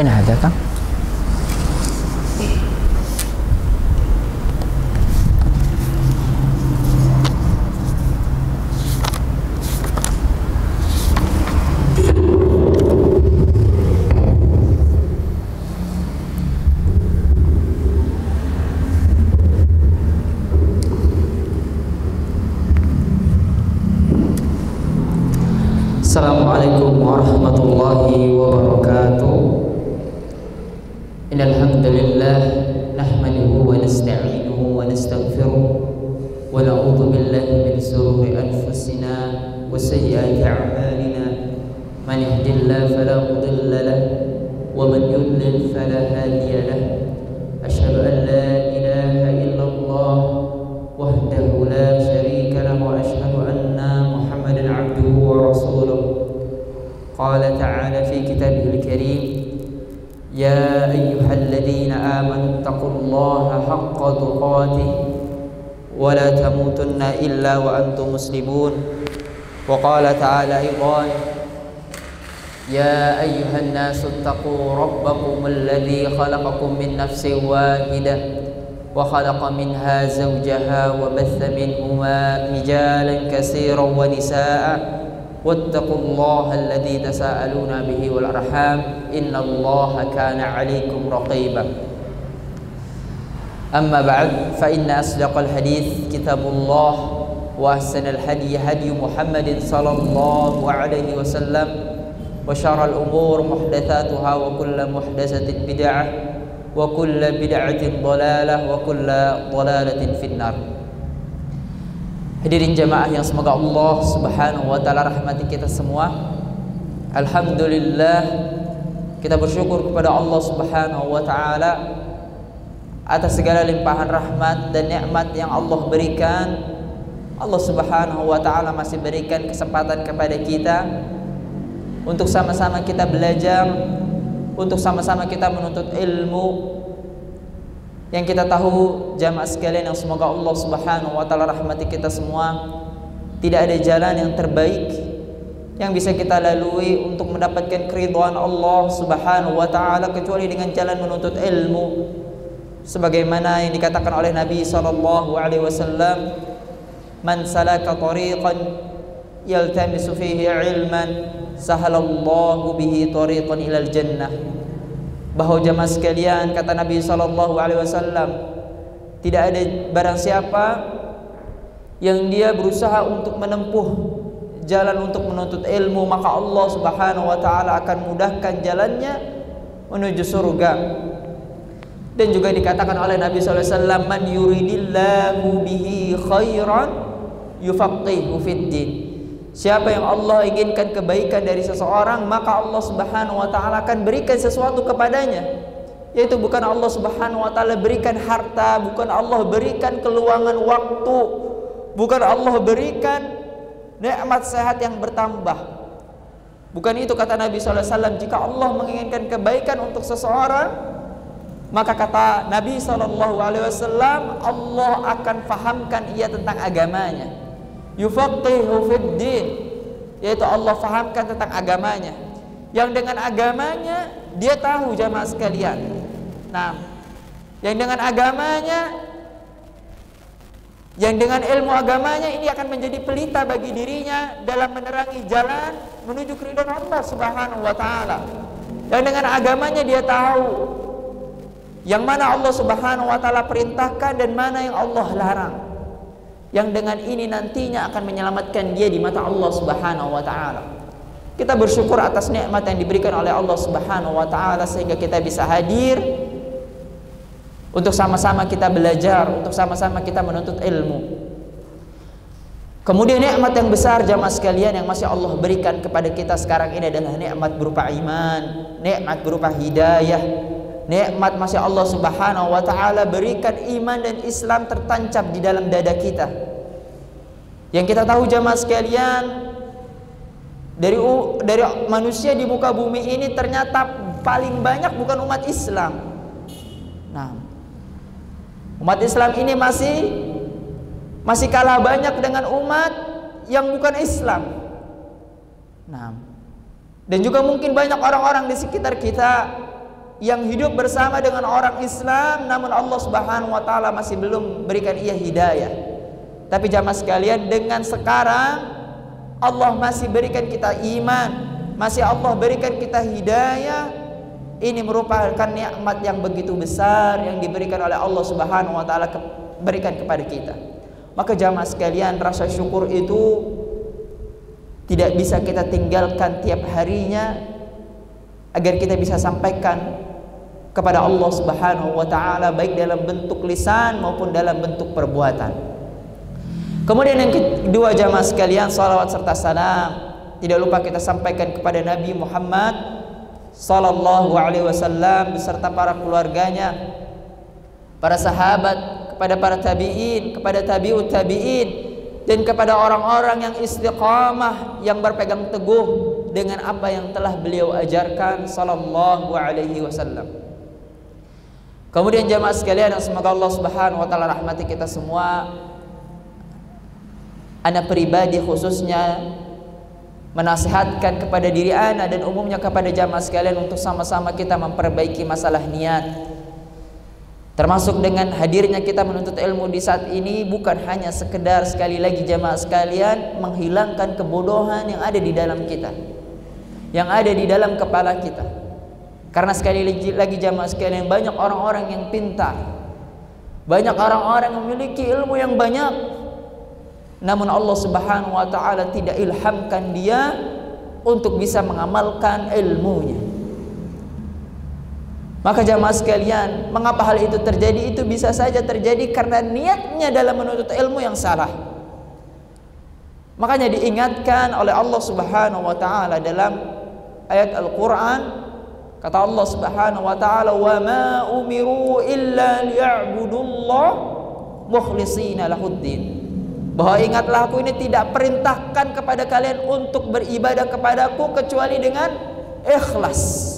أين هذا كم؟ Assalamualaikum warahmatullahi wabarakatuh. Innal hamdalillah nahmaduhu wa nasta'inuhu wa nastaghfiruh wa na'udzu billahi min shururi anfusina wa sayyiati a'malina. Man yahdihillahu fala mudilla lahu wa man yudlil fala hadiya lahu. Asyhadu an la ilaha illallah wahdahu la syarika lahu wa asyhadu anna Muhammadan 'abduhu wa rasuluh. قال تعالى في كتابه الكريم يا أيها الذين آمنوا اتقوا الله حق تقاته ولا تموتن إلا وأنتم مسلمون. وقال تعالى أيضا يا أيها الناس اتقوا ربكم الذي خلقكم من نفس واحدة وخلق منها زوجها وبث منهما رجالا كثيرا ونساء واتقوا الله الذي تساءلون به والأرحام إن الله كان عليكم رقيبا. أما بعد فإن أصدق الحديث كتاب الله وأحسن الهدي هدي محمد صلى الله عليه وسلم وشر الأمور محدثاتها وكل محدثة بدعة وكل بدعة ضلالة وكل ضلالة في النار. Hadirin jamaah yang semoga Allah Subhanahu wa taala rahmati kita semua. Alhamdulillah, kita bersyukur kepada Allah Subhanahu wa taala atas segala limpahan rahmat dan nikmat yang Allah berikan. Allah Subhanahu wa taala masih berikan kesempatan kepada kita untuk sama-sama kita belajar, untuk sama-sama kita menuntut ilmu. Yang kita tahu jamaah sekalian yang semoga Allah Subhanahu wa taala rahmati kita semua, tidak ada jalan yang terbaik yang bisa kita lalui untuk mendapatkan keridhaan Allah Subhanahu wa taala kecuali dengan jalan menuntut ilmu. Sebagaimana yang dikatakan oleh Nabi sallallahu alaihi wasallam, "Man salaka tariqan yaltamisu fihi ilman, sahalallahu bihi tariqan ilal jannah." Bahwa jamaah sekalian, kata Nabi sallallahu alaihi wasallam, tidak ada barang siapa yang dia berusaha untuk menempuh jalan untuk menuntut ilmu, maka Allah Subhanahu wa taala akan mudahkan jalannya menuju surga. Dan juga dikatakan oleh Nabi sallallahu alaihi wasallam, "Man yuridillahu bihi khairan yufaqihu fid din." Siapa yang Allah inginkan kebaikan dari seseorang, maka Allah Subhanahu wa taala akan berikan sesuatu kepadanya. Yaitu bukan Allah Subhanahu wa taala berikan harta, bukan Allah berikan keluangan waktu, bukan Allah berikan nikmat sehat yang bertambah. Bukan itu kata Nabi sallallahu alaihi wasallam. Jika Allah menginginkan kebaikan untuk seseorang, maka kata Nabi sallallahu alaihi wasallam, Allah akan fahamkan ia tentang agamanya. Yufaqihu fid din, yaitu Allah fahamkan tentang agamanya. Yang dengan agamanya dia tahu jamaah sekalian. Nah, yang dengan agamanya, yang dengan ilmu agamanya ini akan menjadi pelita bagi dirinya dalam menerangi jalan menuju keridhaan Allah Subhanahu wa taala. Yang dengan agamanya dia tahu yang mana Allah Subhanahu wa taala perintahkan dan mana yang Allah larang. Yang dengan ini nantinya akan menyelamatkan dia di mata Allah Subhanahu wa taala. Kita bersyukur atas nikmat yang diberikan oleh Allah Subhanahu wa taala sehingga kita bisa hadir untuk sama-sama kita belajar, untuk sama-sama kita menuntut ilmu. Kemudian nikmat yang besar jamaah sekalian yang masih Allah berikan kepada kita sekarang ini adalah nikmat berupa iman, nikmat berupa hidayah. Nikmat masih Allah Subhanahu wa taala berikan iman dan Islam tertancap di dalam dada kita. Yang kita tahu jamaah sekalian, dari manusia di muka bumi ini ternyata paling banyak bukan umat Islam. Nah, umat Islam ini masih kalah banyak dengan umat yang bukan Islam. Nah, dan juga mungkin banyak orang-orang di sekitar kita yang hidup bersama dengan orang Islam, namun Allah Subhanahu wa taala masih belum berikan ia hidayah. Tapi jamaah sekalian, dengan sekarang Allah masih berikan kita iman, masih Allah berikan kita hidayah. Ini merupakan nikmat yang begitu besar yang diberikan oleh Allah Subhanahu wa taala berikan kepada kita. Maka jamaah sekalian, rasa syukur itu tidak bisa kita tinggalkan tiap harinya, agar kita bisa sampaikan kepada Allah Subhanahu wa taala baik dalam bentuk lisan maupun dalam bentuk perbuatan. Kemudian yang kedua jamaah sekalian, salawat serta salam tidak lupa kita sampaikan kepada Nabi Muhammad sallallahu alaihi wasallam beserta para keluarganya, para sahabat, kepada para tabi'in, kepada tabi'ut tabi'in, dan kepada orang-orang yang istiqamah, yang berpegang teguh dengan apa yang telah beliau ajarkan sallallahu alaihi wasallam. Kemudian jamaah sekalian yang semoga Allah Subhanahu wa taala rahmati kita semua, ana pribadi khususnya menasihatkan kepada diri ana dan umumnya kepada jamaah sekalian untuk sama-sama kita memperbaiki masalah niat. Termasuk dengan hadirnya kita menuntut ilmu di saat ini bukan hanya sekedar, sekali lagi jamaah sekalian, menghilangkan kebodohan yang ada di dalam kita, yang ada di dalam kepala kita. Karena sekali lagi jamaah sekalian, banyak orang-orang yang pintar, banyak orang-orang yang memiliki ilmu yang banyak, namun Allah Subhanahu wa taala tidak ilhamkan dia untuk bisa mengamalkan ilmunya. Maka jamaah sekalian, mengapa hal itu terjadi? Itu bisa saja terjadi karena niatnya dalam menuntut ilmu yang salah. Makanya diingatkan oleh Allah Subhanahu wa taala dalam ayat Al-Qur'an, kata Allah Subhanahu wa taala, "Wa ma umiru illa liya'budullah mukhlishina lahuddin." Bahwa ingatlah, aku ini tidak perintahkan kepada kalian untuk beribadah kepadaku kecuali dengan ikhlas.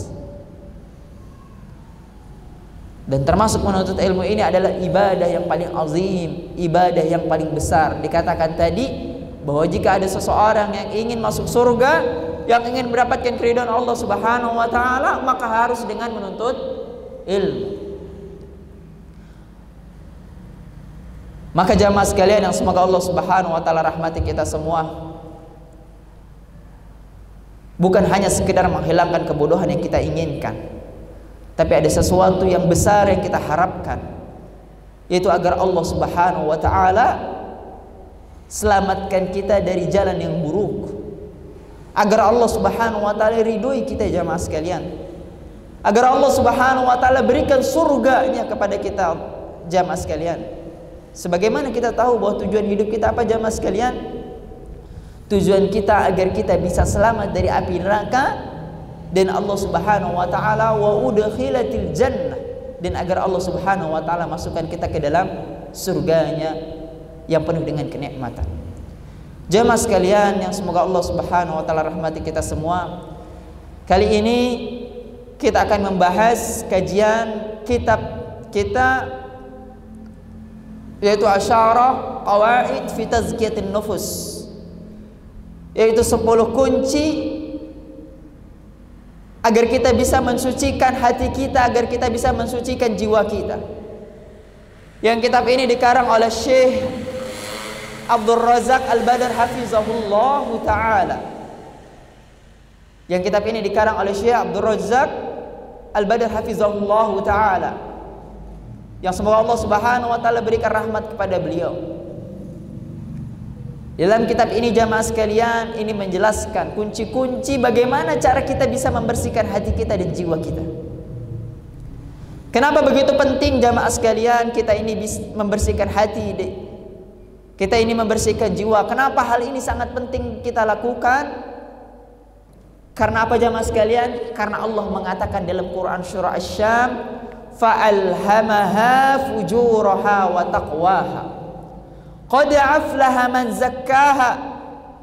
Dan termasuk menuntut ilmu ini adalah ibadah yang paling azim, ibadah yang paling besar. Dikatakan tadi bahwa jika ada seseorang yang ingin masuk surga, yang ingin mendapatkan keridhaan Allah Subhanahu wa taala, maka harus dengan menuntut ilmu. Maka jamaah sekalian yang semoga Allah Subhanahu wa taala rahmati kita semua, bukan hanya sekedar menghilangkan kebodohan yang kita inginkan, tapi ada sesuatu yang besar yang kita harapkan, yaitu agar Allah Subhanahu wa taala selamatkan kita dari jalan yang buruk, agar Allah Subhanahu wa taala ridhoi kita jamaah sekalian, agar Allah Subhanahu wa taala berikan surganya kepada kita jamaah sekalian. Sebagaimana kita tahu bahwa tujuan hidup kita apa jamaah sekalian? Tujuan kita agar kita bisa selamat dari api neraka, dan Allah Subhanahu wa taala wa udkhilatil jannah, dan agar Allah Subhanahu wa taala masukkan kita ke dalam surganya yang penuh dengan kenikmatan. Jamaah sekalian yang semoga Allah Subhanahu wa taala rahmati kita semua, kali ini kita akan membahas kajian kitab kita, yaitu Asyarah Qawaid fi Tazkiyatin Nufus, yaitu 10 kunci agar kita bisa mensucikan hati kita, agar kita bisa mensucikan jiwa kita. Yang kitab ini dikarang oleh Syekh Abdul Razak Al-Badr hafizahullah ta'ala. Yang kitab ini dikarang oleh Syekh Abdul Razak Al-Badr hafizahullah ta'ala, yang semoga Allah Subhanahu wa taala berikan rahmat kepada beliau. Dalam kitab ini jamaah sekalian, ini menjelaskan kunci-kunci bagaimana cara kita bisa membersihkan hati kita dan jiwa kita. Kenapa begitu penting jamaah sekalian kita ini bisa membersihkan hati, kita ini membersihkan jiwa? Kenapa hal ini sangat penting kita lakukan? Karena apa jamaah sekalian? Karena Allah mengatakan dalam Quran surah Asy-Syam, fa'alhamaha fujuraha wa taqwaha qad aflaha man zakkaha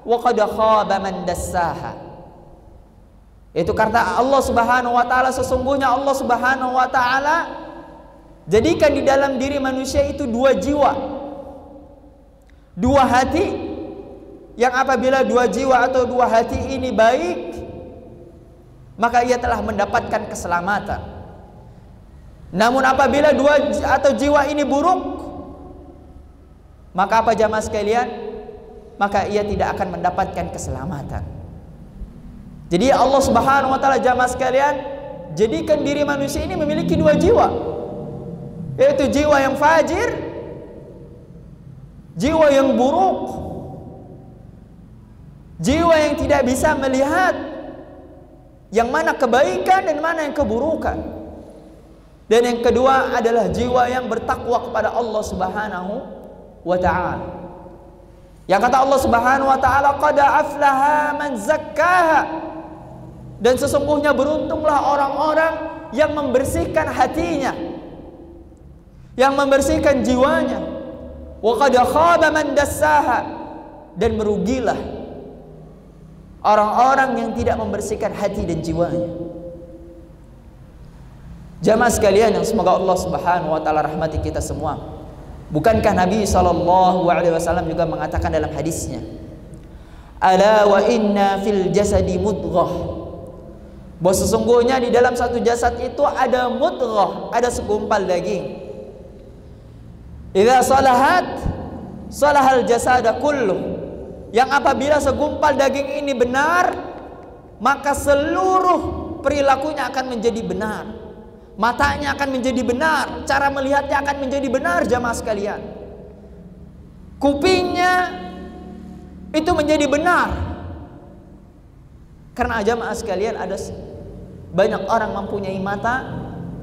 wa qad khaba man dassaha. Itu kata Allah Subhanahu wa taala, sesungguhnya Allah Subhanahu wa taala jadikan di dalam diri manusia itu 2 jiwa, 2 hati, yang apabila 2 jiwa atau 2 hati ini baik, maka ia telah mendapatkan keselamatan. Namun apabila dua atau jiwa ini buruk, maka apa jamaah sekalian? Maka ia tidak akan mendapatkan keselamatan. Jadi Allah Subhanahu wa taala jamaah sekalian jadikan diri manusia ini memiliki dua jiwa, yaitu jiwa yang fajir, jiwa yang buruk, jiwa yang tidak bisa melihat yang mana kebaikan dan mana yang keburukan. Dan yang kedua adalah jiwa yang bertakwa kepada Allah Subhanahu wa ta'ala. Yang kata Allah Subhanahu wa ta'ala, qad aflaha man zakkaha. Dan sesungguhnya beruntunglah orang-orang yang membersihkan hatinya, yang membersihkan jiwanya. Wa qad khaba man dassaha. Dan merugilah orang-orang yang tidak membersihkan hati dan jiwanya. Jamaah sekalian yang semoga Allah Subhanahu wa taala rahmati kita semua. Bukankah Nabi SAW juga mengatakan dalam hadisnya, ala wa inna fil jasadi mudghah, bahwa sesungguhnya di dalam satu jasad itu ada mudghah, ada segumpal daging. Idza salahat salahal jasada kulluh, yang apabila segumpal daging ini benar, maka seluruh perilakunya akan menjadi benar. Matanya akan menjadi benar, cara melihatnya akan menjadi benar jamaah sekalian. Kupingnya itu menjadi benar. Karena jamaah sekalian ada banyak orang mempunyai mata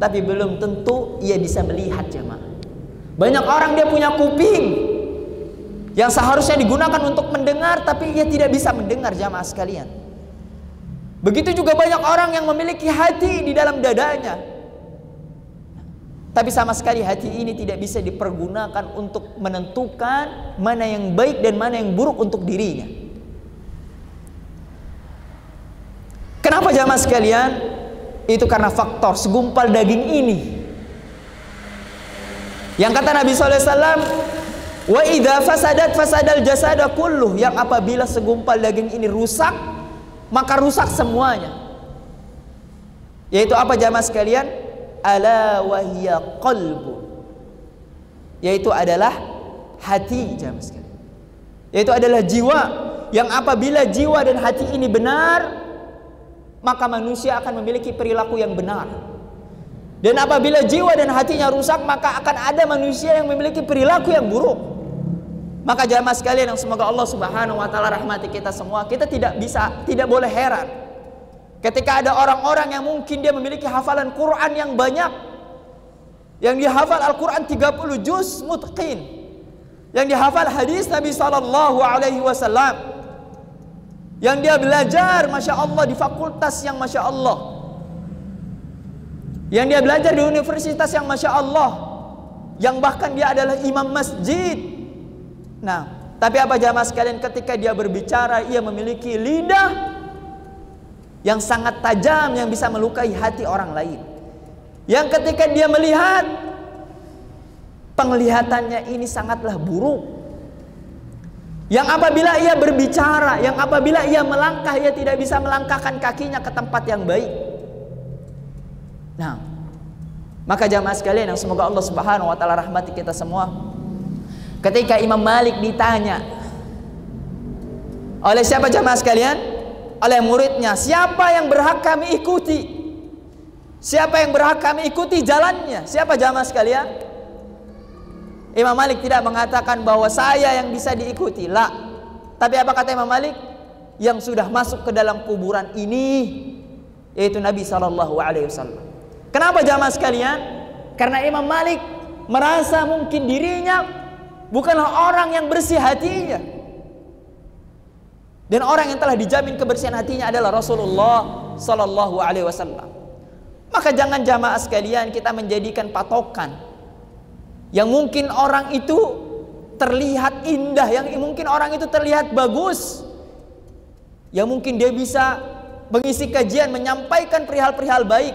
tapi belum tentu ia bisa melihat jamaah. Banyak orang dia punya kuping yang seharusnya digunakan untuk mendengar tapi ia tidak bisa mendengar jamaah sekalian. Begitu juga banyak orang yang memiliki hati di dalam dadanya, tapi sama sekali hati ini tidak bisa dipergunakan untuk menentukan mana yang baik dan mana yang buruk untuk dirinya. Kenapa jamaah sekalian? Itu karena faktor segumpal daging ini. Yang kata Nabi SAW, wa idza fasadat fasadal jasada kulluh, yang apabila segumpal daging ini rusak, maka rusak semuanya. Yaitu apa jamaah sekalian? Ala wahya qalbu, yaitu adalah hati jamaah sekalian. Yaitu adalah jiwa, yang apabila jiwa dan hati ini benar, maka manusia akan memiliki perilaku yang benar. Dan apabila jiwa dan hatinya rusak, maka akan ada manusia yang memiliki perilaku yang buruk. Maka jamaah sekalian yang semoga Allah Subhanahu wa taala rahmati kita semua, kita tidak boleh heran ketika ada orang-orang yang mungkin dia memiliki hafalan Quran yang banyak, yang dihafal Al-Quran 30 juz mutqin, yang dihafal hadis Nabi Sallallahu Alaihi Wasallam, yang dia belajar Masya Allah di fakultas yang Masya Allah, yang dia belajar di universitas yang Masya Allah, yang bahkan dia adalah imam masjid. Nah, tapi apa jamaah sekalian, ketika dia berbicara ia memiliki lidah yang sangat tajam yang bisa melukai hati orang lain. Yang ketika dia melihat, penglihatannya ini sangatlah buruk. Yang apabila ia berbicara, yang apabila ia melangkah, ia tidak bisa melangkahkan kakinya ke tempat yang baik. Nah, maka jamaah sekalian yang semoga Allah Subhanahu wa taala rahmati kita semua, ketika Imam Malik ditanya oleh siapa jamaah sekalian? Oleh muridnya, siapa yang berhak kami ikuti? Siapa yang berhak kami ikuti jalannya? Siapa jamaah sekalian? Imam Malik tidak mengatakan bahwa saya yang bisa diikuti, la. Tapi apa kata Imam Malik? Yang sudah masuk ke dalam kuburan ini, yaitu Nabi Sallallahu Alaihi Wasallam. Kenapa jamaah sekalian? Karena Imam Malik merasa mungkin dirinya bukanlah orang yang bersih hatinya. Dan orang yang telah dijamin kebersihan hatinya adalah Rasulullah Sallallahu Alaihi Wasallam. Maka jangan jamaah sekalian kita menjadikan patokan yang mungkin orang itu terlihat indah, yang mungkin orang itu terlihat bagus, yang mungkin dia bisa mengisi kajian, menyampaikan perihal-perihal baik,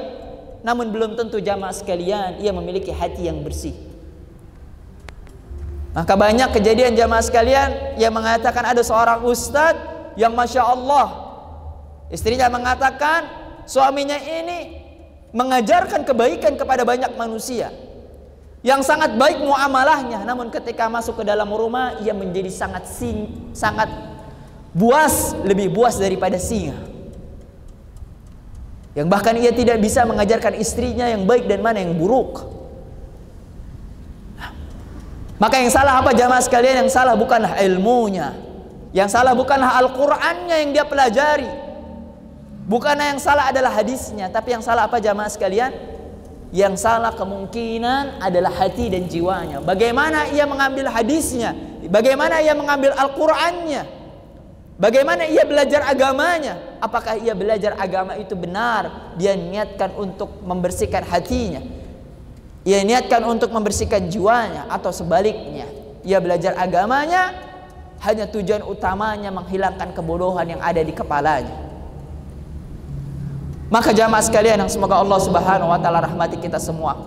namun belum tentu jamaah sekalian ia memiliki hati yang bersih. Maka banyak kejadian jamaah sekalian yang mengatakan ada seorang ustadz yang Masya Allah, istrinya mengatakan suaminya ini mengajarkan kebaikan kepada banyak manusia, yang sangat baik muamalahnya, namun ketika masuk ke dalam rumah ia menjadi sangat buas, lebih buas daripada singa. Yang bahkan ia tidak bisa mengajarkan istrinya yang baik dan mana yang buruk. Maka yang salah apa jamaah sekalian? Yang salah bukanlah ilmunya, yang salah bukanlah Al-Qur'annya yang dia pelajari, bukanlah yang salah adalah hadisnya, tapi yang salah apa jamaah sekalian? Yang salah kemungkinan adalah hati dan jiwanya. Bagaimana ia mengambil hadisnya, bagaimana ia mengambil Al-Qur'annya, bagaimana ia belajar agamanya. Apakah ia belajar agama itu benar, dia niatkan untuk membersihkan hatinya, ia niatkan untuk membersihkan jiwanya, atau sebaliknya ia belajar agamanya hanya tujuan utamanya menghilangkan kebodohan yang ada di kepalanya. Maka jamaah sekalian yang semoga Allah Subhanahu wa taala rahmati kita semua,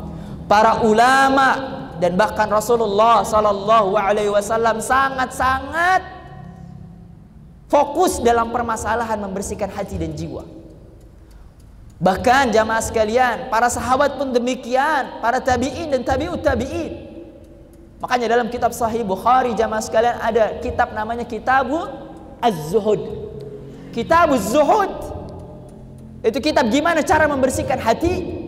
para ulama dan bahkan Rasulullah sallallahu alaihi wasallam sangat-sangat fokus dalam permasalahan membersihkan hati dan jiwa. Bahkan jamaah sekalian, para sahabat pun demikian, para tabi'in dan tabi'ut tabi'in. Makanya dalam kitab Sahih Bukhari jamaah sekalian ada kitab namanya Kitabuz Zuhud. Kitabuz Zuhud itu kitab gimana cara membersihkan hati.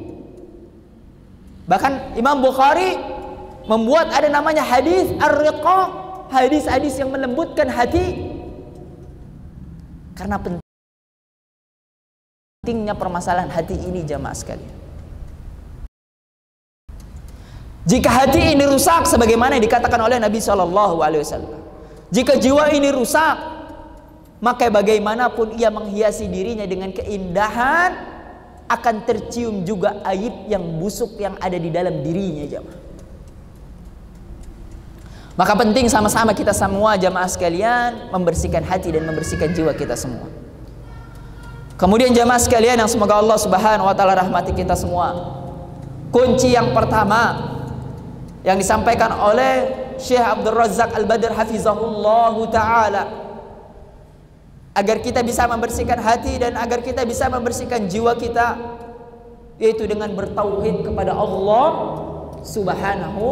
Bahkan Imam Bukhari membuat ada namanya hadis ar-riqa, hadis-hadis yang melembutkan hati. Karena pentingnya permasalahan hati ini jamaah sekalian. Jika hati ini rusak sebagaimana yang dikatakan oleh Nabi SAW, jika jiwa ini rusak, maka bagaimanapun ia menghiasi dirinya dengan keindahan, akan tercium juga aib yang busuk yang ada di dalam dirinya jamaah. Maka penting sama-sama kita semua jamaah sekalian membersihkan hati dan membersihkan jiwa kita semua. Kemudian jamaah sekalian yang semoga Allah Subhanahu wa taala rahmati kita semua, kunci yang pertama yang disampaikan oleh Syekh Abdul Razak Al-Badr hafizahullahu taala, agar kita bisa membersihkan hati dan agar kita bisa membersihkan jiwa kita, yaitu dengan bertauhid kepada Allah Subhanahu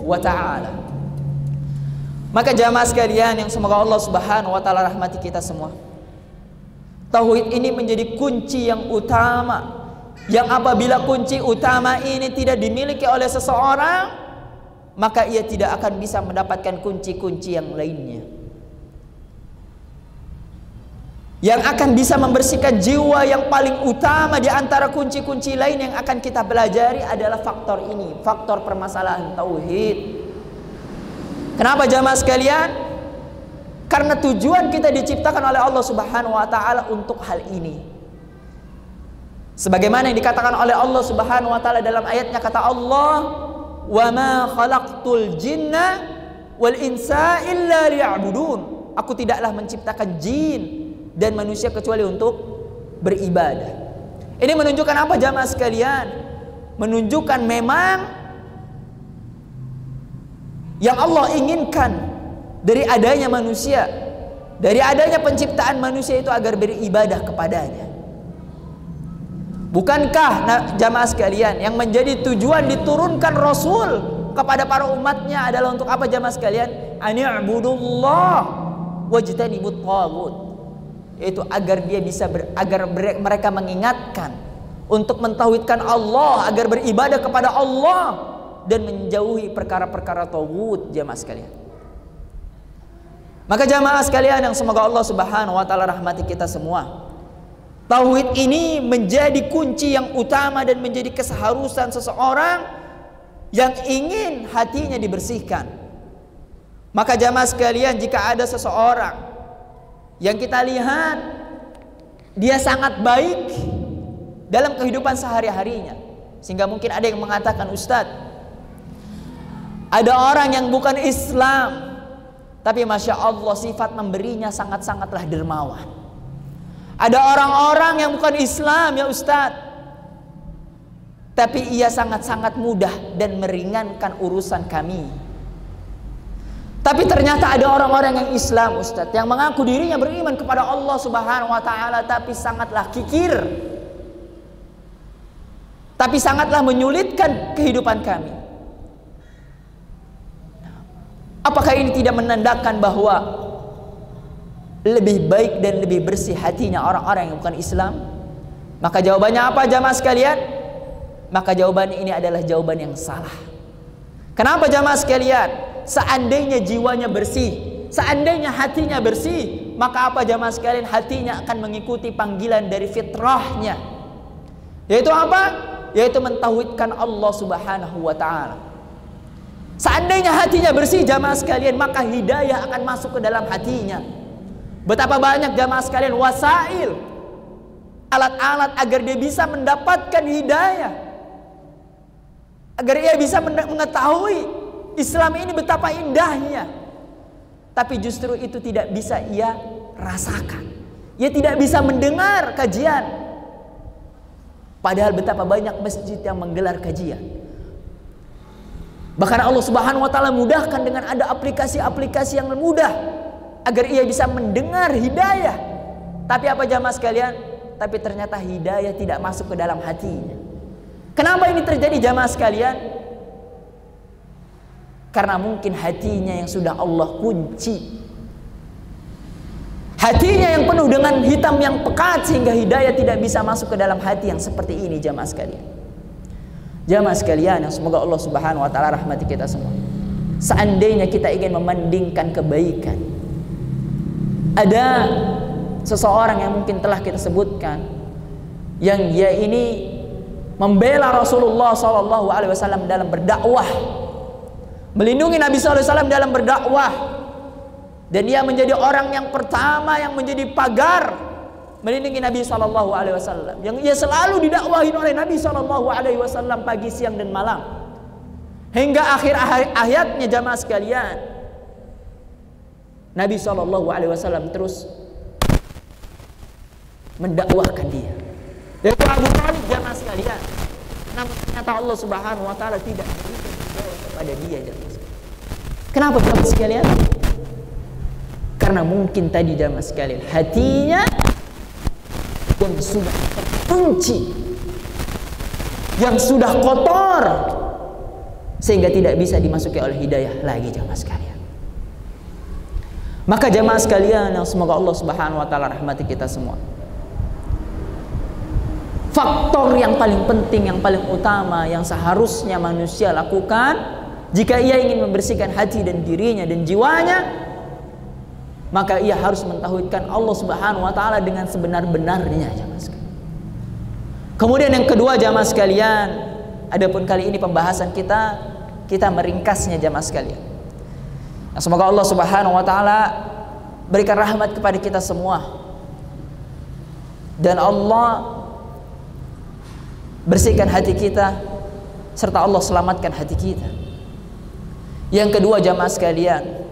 wa taala. Maka jamaah sekalian yang semoga Allah Subhanahu wa taala rahmati kita semua, tauhid ini menjadi kunci yang utama, yang apabila kunci utama ini tidak dimiliki oleh seseorang, maka ia tidak akan bisa mendapatkan kunci-kunci yang lainnya. Yang akan bisa membersihkan jiwa yang paling utama di antara kunci-kunci lain yang akan kita pelajari adalah faktor ini, faktor permasalahan tauhid. Kenapa jamaah sekalian? Karena tujuan kita diciptakan oleh Allah Subhanahu wa taala untuk hal ini. Sebagaimana yang dikatakan oleh Allah Subhanahu wa taala dalam ayatnya, kata Allah, "Wa ma khalaqtul jinna wal insa illa liya'budun." Aku tidaklah menciptakan jin dan manusia kecuali untuk beribadah. Ini menunjukkan apa jamaah sekalian? Menunjukkan memang yang Allah inginkan dari adanya manusia, dari adanya penciptaan manusia itu agar beribadah kepadanya. Bukankah jamaah sekalian yang menjadi tujuan diturunkan Rasul kepada para umatnya adalah untuk apa jamaah sekalian? Ani'budullah wajtanibut taghut. Yaitu agar dia bisa mereka mengingatkan untuk mentauhidkan Allah, agar beribadah kepada Allah dan menjauhi perkara-perkara taghut jamaah sekalian. Maka jamaah sekalian yang semoga Allah Subhanahu wa taala rahmati kita semua, tauhid ini menjadi kunci yang utama dan menjadi keseharusan seseorang yang ingin hatinya dibersihkan. Maka jamaah sekalian, jika ada seseorang yang kita lihat dia sangat baik dalam kehidupan sehari-harinya, sehingga mungkin ada yang mengatakan, "Ustadz, ada orang yang bukan Islam tapi Masya Allah sifat memberinya sangat-sangatlah dermawan. Ada orang-orang yang bukan Islam ya Ustadz, tapi ia sangat-sangat mudah dan meringankan urusan kami. Tapi ternyata ada orang-orang yang Islam Ustadz, yang mengaku dirinya beriman kepada Allah Subhanahu wa taala, tapi sangatlah kikir, tapi sangatlah menyulitkan kehidupan kami. Apakah ini tidak menandakan bahwa lebih baik dan lebih bersih hatinya orang-orang yang bukan Islam? Maka jawabannya apa jamaah sekalian? Maka jawaban ini adalah jawaban yang salah. Kenapa jamaah sekalian? Seandainya jiwanya bersih, seandainya hatinya bersih, maka apa jamaah sekalian? Hatinya akan mengikuti panggilan dari fitrahnya. Yaitu apa? Yaitu mentauhidkan Allah Subhanahu wa ta'ala. Seandainya hatinya bersih jamaah sekalian, maka hidayah akan masuk ke dalam hatinya. Betapa banyak jamaah sekalian wasail, alat-alat agar dia bisa mendapatkan hidayah, agar ia bisa mengetahui Islam ini betapa indahnya. Tapi justru itu tidak bisa ia rasakan. Ia tidak bisa mendengar kajian. Padahal betapa banyak masjid yang menggelar kajian. Bahkan Allah Subhanahu wa ta'ala mudahkan dengan ada aplikasi-aplikasi yang mudah agar ia bisa mendengar hidayah. Tapi apa jamaah sekalian? Tapi ternyata hidayah tidak masuk ke dalam hatinya. Kenapa ini terjadi jamaah sekalian? Karena mungkin hatinya yang sudah Allah kunci. Hatinya yang penuh dengan hitam yang pekat sehingga hidayah tidak bisa masuk ke dalam hati yang seperti ini jamaah sekalian. Jamaah sekalian yang semoga Allah Subhanahu wa ta'ala rahmati kita semua. Seandainya kita ingin memandingkan kebaikan, ada seseorang yang mungkin telah kita sebutkan, yang dia ini membela Rasulullah SAW dalam berdakwah, melindungi Nabi SAW dalam berdakwah, dan dia menjadi orang yang pertama yang menjadi pagar melindungi Nabi SAW, yang ia selalu didakwahin oleh Nabi SAW pagi, siang dan malam, hingga akhir hayatnya jamaah sekalian. Nabi SAW terus mendakwahkan dia. Yaitu Abu Thalib jamaah sekalian. Namun ternyata Allah Subhanahu wa ta'ala tidak memberikan hidayah kepada dia jamaah sekalian. Kenapa jamaah sekalian? Karena mungkin tadi jamaah sekalian hatinya yang sudah terkunci, yang sudah kotor, sehingga tidak bisa dimasuki oleh hidayah lagi jamaah sekalian. Maka jamaah sekalian yang semoga Allah Subhanahu wa ta'ala rahmati kita semua, faktor yang paling penting, yang paling utama yang seharusnya manusia lakukan jika ia ingin membersihkan hati dan dirinya dan jiwanya, maka ia harus mentauhidkan Allah Subhanahu wa ta'ala dengan sebenar-benarnya jamaah sekalian. Kemudian yang kedua jamaah sekalian, adapun kali ini pembahasan kita meringkasnya jamaah sekalian. Semoga Allah Subhanahu wa ta'ala berikan rahmat kepada kita semua, dan Allah bersihkan hati kita, serta Allah selamatkan hati kita. Yang kedua jamaah sekalian,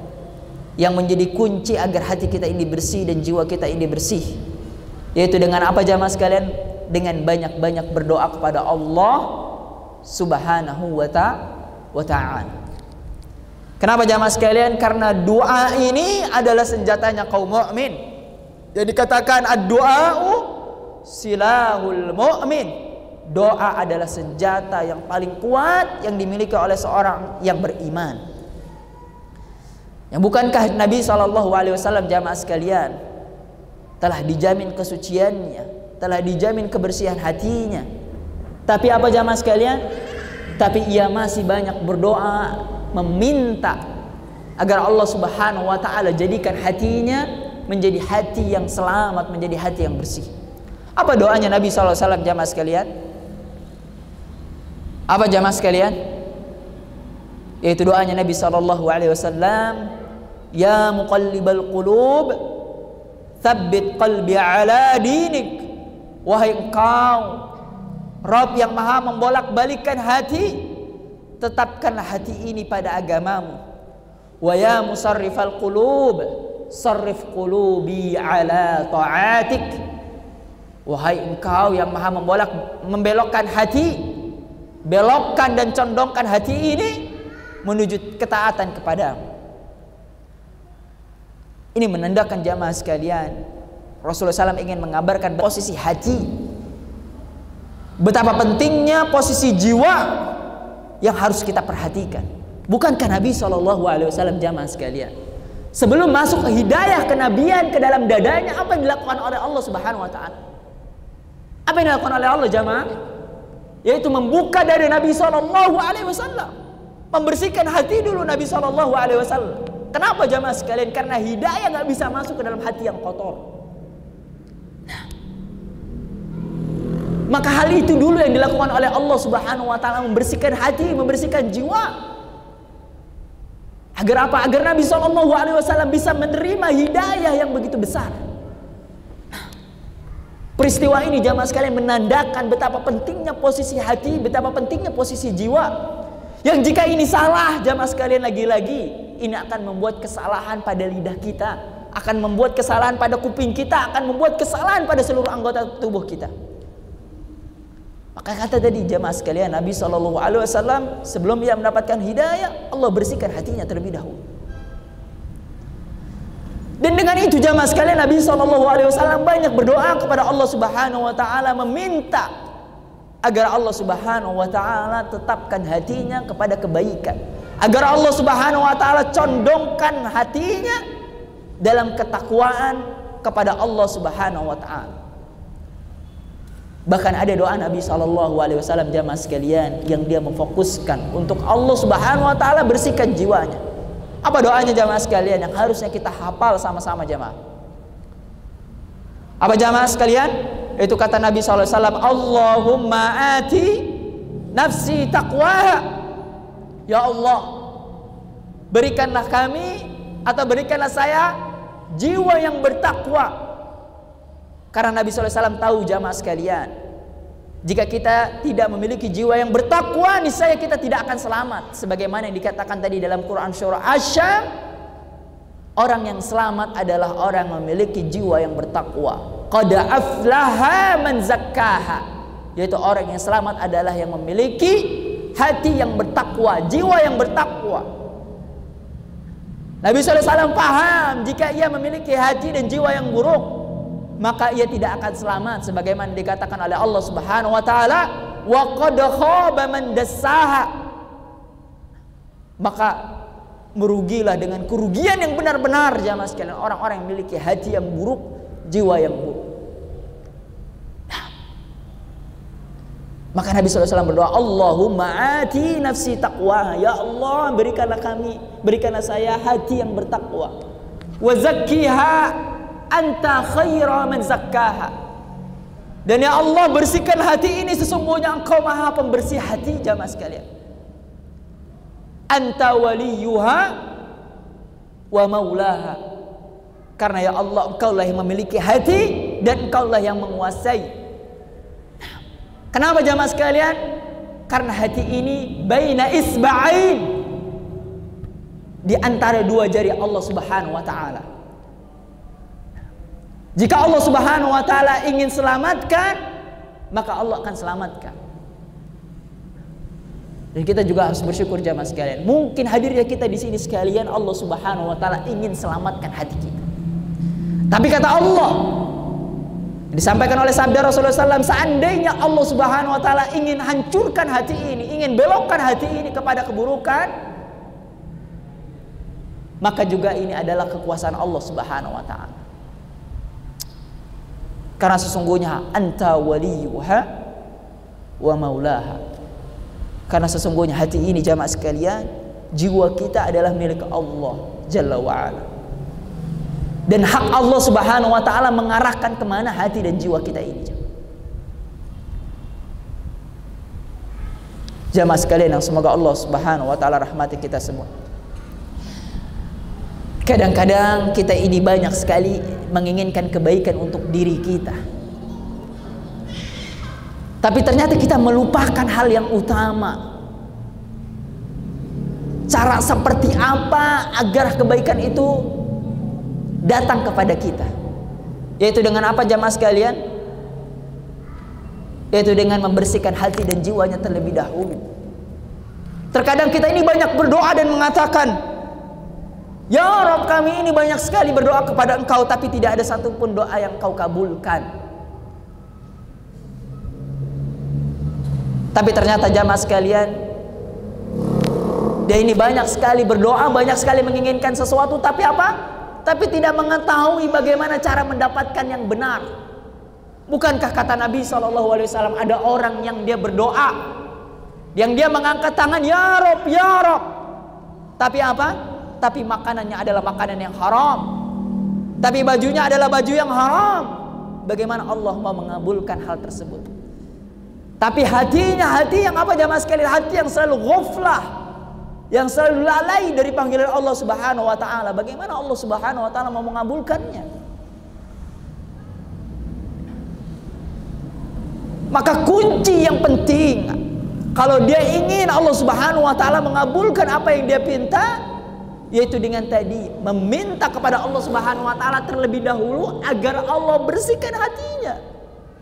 yang menjadi kunci agar hati kita ini bersih dan jiwa kita ini bersih, yaitu dengan apa jamaah sekalian? Dengan banyak-banyak berdoa kepada Allah Subhanahu wa ta'ala. Kenapa jamaah sekalian? Karena doa ini adalah senjatanya kaum mukmin. Jadi dikatakan ad-du'a'u silahul mu'min. Doa adalah senjata yang paling kuat yang dimiliki oleh seorang yang beriman. Yang bukankah Nabi SAW jamaah sekalian telah dijamin kesuciannya, telah dijamin kebersihan hatinya, tapi apa jamaah sekalian? Tapi ia masih banyak berdoa meminta agar Allah Subhanahu wa ta'ala jadikan hatinya menjadi hati yang selamat, menjadi hati yang bersih. Apa doanya Nabi SAW jamaah sekalian? Apa jamaah sekalian? Yaitu doanya Nabi SAW, ya muqallibal qulub tsabbit qalbi ala dinik. Wahai engkau Rabb yang maha membolak-balikkan hati, tetapkanlah hati ini pada agamamu. Wa ya musarrifal qulub sarrif qulubi ala ta'atik. Wahai engkau yang maha membelokkan hati, belokkan dan condongkan hati ini menuju ketaatan kepadamu. Ini menandakan jamaah sekalian, Rasulullah SAW ingin mengabarkan posisi hati. Betapa pentingnya posisi jiwa yang harus kita perhatikan. Bukankah Nabi SAW jamaah sekalian, sebelum masuk ke hidayah kenabian ke dalam dadanya, apa yang dilakukan oleh Allah Subhanahu wa taala? Apa yang dilakukan oleh Allah jamaah? Yaitu membuka dada Nabi SAW, membersihkan hati dulu Nabi SAW. Kenapa jamaah sekalian? Karena hidayah nggak bisa masuk ke dalam hati yang kotor. Maka hal itu dulu yang dilakukan oleh Allah Subhanahu wa taala, membersihkan hati, membersihkan jiwa. Agar apa? Agar Nabi SAW bisa menerima hidayah yang begitu besar. Peristiwa ini jamaah sekalian menandakan betapa pentingnya posisi hati, betapa pentingnya posisi jiwa. Yang jika ini salah jamaah sekalian, lagi-lagi ini akan membuat kesalahan pada lidah kita, akan membuat kesalahan pada kuping kita, akan membuat kesalahan pada seluruh anggota tubuh kita. Maka kata tadi jamaah sekalian, Nabi SAW sebelum ia mendapatkan hidayah, Allah bersihkan hatinya terlebih dahulu. Dan dengan itu jamaah sekalian, Nabi SAW banyak berdoa kepada Allah Subhanahu wa taala, meminta agar Allah Subhanahu wa taala tetapkan hatinya kepada kebaikan, agar Allah Subhanahu wa taala condongkan hatinya dalam ketakwaan kepada Allah Subhanahu wa taala. Bahkan ada doa Nabi SAW jamaah sekalian yang dia memfokuskan untuk Allah Subhanahu wa taala bersihkan jiwanya. Apa doanya jamaah sekalian yang harusnya kita hafal sama-sama jamaah? Apa jamaah sekalian? Itu kata Nabi SAW, Allahumma ati nafsi taqwaha. Ya Allah, berikanlah kami atau berikanlah saya jiwa yang bertakwa. Karena Nabi SAW tahu jamaah sekalian, jika kita tidak memiliki jiwa yang bertakwa, niscaya kita tidak akan selamat. Sebagaimana yang dikatakan tadi dalam Quran surah Asy-Syam, orang yang selamat adalah orang yang memiliki jiwa yang bertakwa. Qad aflaha man zakkaha, yaitu orang yang selamat adalah yang memiliki hati yang bertakwa, jiwa yang bertakwa. Nabi SAW paham jika ia memiliki hati dan jiwa yang buruk, maka ia tidak akan selamat. Sebagaimana dikatakan oleh Allah Subhanahu wa taala, wa qad khaba man dassaha, maka merugilah dengan kerugian yang benar-benar jamaah sekalian orang-orang yang memiliki hati yang buruk, jiwa yang buruk. Maka Nabi SAW berdoa, Allahumma ati nafsi taqwa. Ya Allah, berikanlah kami, berikanlah saya hati yang bertakwa. Wa zakkiha anta khaira man zakkaha. Dan ya Allah, bersihkan hati ini, sesungguhnya Engkau Maha pembersih hati jamaah sekalian. Anta waliyuha wa maulaha. Karena ya Allah, Engkaulah yang memiliki hati dan Engkaulah yang menguasai. Kenapa jamaah sekalian? Karena hati ini baina isba'ain, di antara dua jari Allah Subhanahu wa taala. Jika Allah Subhanahu wa taala ingin selamatkan, maka Allah akan selamatkan. Dan kita juga harus bersyukur jamaah sekalian. Mungkin hadirnya kita di sini sekalian, Allah Subhanahu wa taala ingin selamatkan hati kita. Tapi kata Allah, disampaikan oleh sabda Rasulullah SAW, seandainya Allah Subhanahu wa taala ingin hancurkan hati ini, ingin belokkan hati ini kepada keburukan, maka juga ini adalah kekuasaan Allah Subhanahu wa taala. Karena sesungguhnya anta waliyuha wa maulaha. Karena sesungguhnya hati ini jamaah sekalian, jiwa kita adalah milik Allah Jalla wa'ala. Dan hak Allah Subhanahu wa ta'ala mengarahkan kemana hati dan jiwa kita ini. Jamaah sekalian yang semoga Allah Subhanahu wa ta'ala rahmati kita semua. Kadang-kadang kita ini banyak sekali menginginkan kebaikan untuk diri kita, tapi ternyata kita melupakan hal yang utama. Cara seperti apa agar kebaikan itu datang kepada kita? Yaitu dengan apa jamaah sekalian? Yaitu dengan membersihkan hati dan jiwanya terlebih dahulu. Terkadang kita ini banyak berdoa dan mengatakan, ya Rabb, kami ini banyak sekali berdoa kepada Engkau, tapi tidak ada satupun doa yang Kau kabulkan. Tapi ternyata jamaah sekalian, dia ini banyak sekali berdoa, banyak sekali menginginkan sesuatu, tapi apa? Tapi tidak mengetahui bagaimana cara mendapatkan yang benar. Bukankah kata Nabi SAW, ada orang yang dia berdoa, yang dia mengangkat tangan, ya Rob, ya Rob, tapi apa? Tapi makanannya adalah makanan yang haram, tapi bajunya adalah baju yang haram. Bagaimana Allah mau mengabulkan hal tersebut? Tapi hatinya, hati yang apa jamaah sekalian? Hati yang selalu ghaflah, yang selalu lalai dari panggilan Allah Subhanahu wa taala. Bagaimana Allah Subhanahu wa taala mau mengabulkannya? Maka kunci yang penting, kalau dia ingin Allah Subhanahu wa taala mengabulkan apa yang dia pinta, yaitu dengan tadi meminta kepada Allah Subhanahu wa taala terlebih dahulu agar Allah bersihkan hatinya,